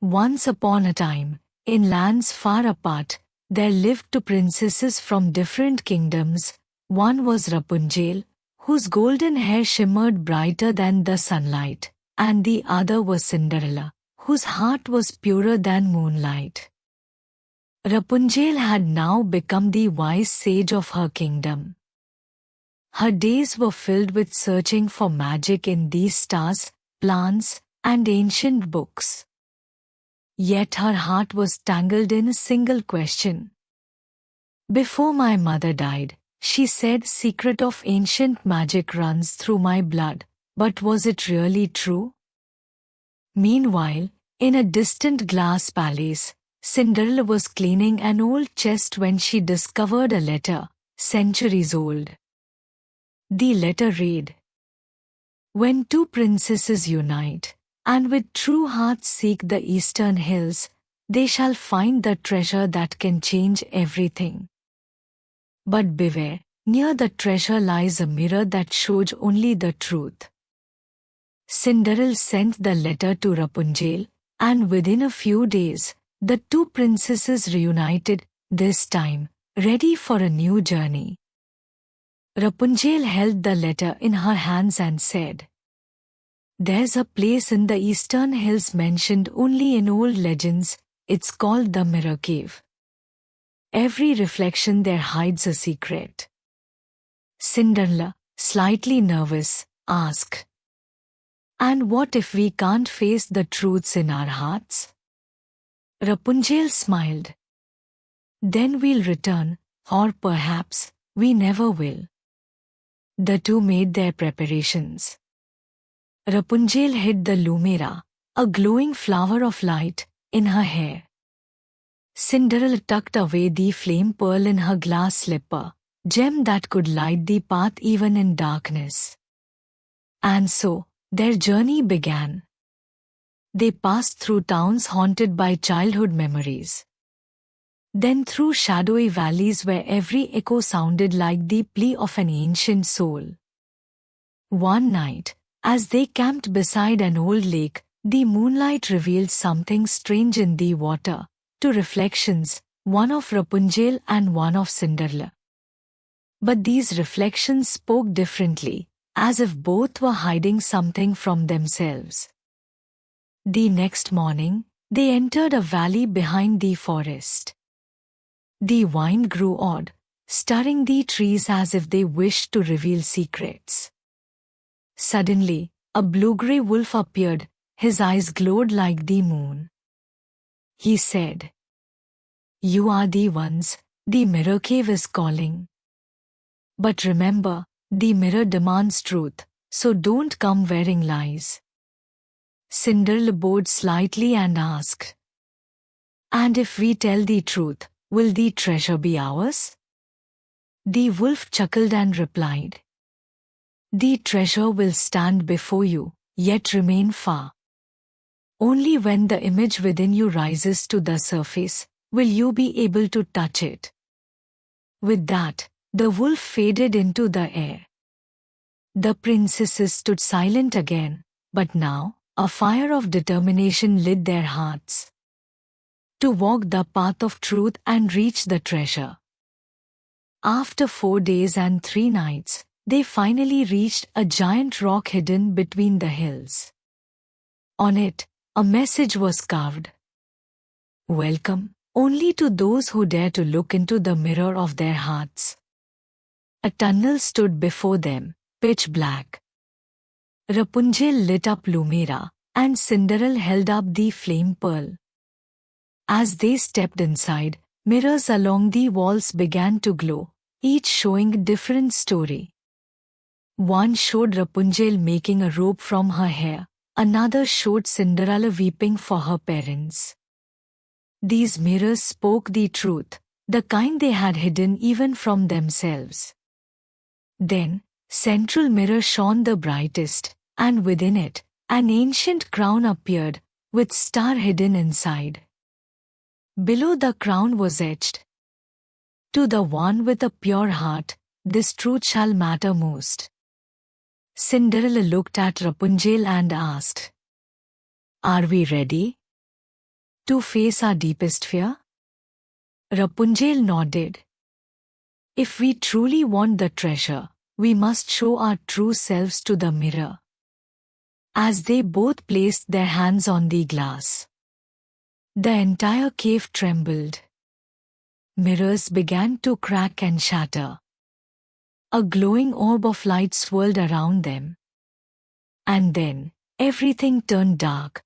Once upon a time, in lands far apart, there lived two princesses from different kingdoms. One was Rapunzel, whose golden hair shimmered brighter than the sunlight, and the other was Cinderella, whose heart was purer than moonlight. Rapunzel had now become the wise sage of her kingdom. Her days were filled with searching for magic in these stars, plants, and ancient books. Yet her heart was tangled in a single question. Before my mother died, she said, secret of ancient magic runs through my blood, but was it really true? Meanwhile, in a distant glass palace, Cinderella was cleaning an old chest when she discovered a letter, centuries old. The letter read, "When two princesses unite, and with true hearts seek the eastern hills, they shall find the treasure that can change everything. But beware, near the treasure lies a mirror that shows only the truth." Cinderella sent the letter to Rapunzel, and within a few days, the two princesses reunited, this time, ready for a new journey. Rapunzel held the letter in her hands and said, "There's a place in the eastern hills mentioned only in old legends. It's called the Mirror Cave. Every reflection there hides a secret." Cinderella, slightly nervous, asked, "And what if we can't face the truths in our hearts?" Rapunzel smiled. "Then we'll return, or perhaps we never will." The two made their preparations. Rapunzel hid the lumera, a glowing flower of light, in her hair. Cinderella tucked away the flame pearl in her glass slipper, gem that could light the path even in darkness. And so, their journey began. They passed through towns haunted by childhood memories. Then through shadowy valleys where every echo sounded like the plea of an ancient soul. One night, as they camped beside an old lake, the moonlight revealed something strange in the water, two reflections, one of Rapunzel and one of Cinderella. But these reflections spoke differently, as if both were hiding something from themselves. The next morning, they entered a valley behind the forest. The wind grew odd, stirring the trees as if they wished to reveal secrets. Suddenly, a blue-gray wolf appeared, his eyes glowed like the moon. He said, "You are the ones, the Mirror Cave is calling. But remember, the mirror demands truth, so don't come wearing lies." Cinderella bowed slightly and asked, "And if we tell the truth, will the treasure be ours?" The wolf chuckled and replied, "The treasure will stand before you, yet remain far. Only when the image within you rises to the surface, will you be able to touch it." With that, the wolf faded into the air. The princesses stood silent again, but now, a fire of determination lit their hearts. To walk the path of truth and reach the treasure. After 4 days and 3 nights, they finally reached a giant rock hidden between the hills. On it, a message was carved. "Welcome, only to those who dare to look into the mirror of their hearts." A tunnel stood before them, pitch black. Rapunzel lit up lumera, and Cinderella held up the flame pearl. As they stepped inside, mirrors along the walls began to glow, each showing a different story. One showed Rapunzel making a robe from her hair, another showed Cinderella weeping for her parents. These mirrors spoke the truth, the kind they had hidden even from themselves. Then, central mirror shone the brightest, and within it, an ancient crown appeared, with star hidden inside. Below the crown was etched, "To the one with a pure heart, this truth shall matter most." Cinderella looked at Rapunzel and asked, "Are we ready?" To face our deepest fear? Rapunzel nodded. If we truly want the treasure, we must show our true selves to the mirror. As they both placed their hands on the glass, the entire cave trembled. Mirrors began to crack and shatter. A glowing orb of light swirled around them. And then, everything turned dark.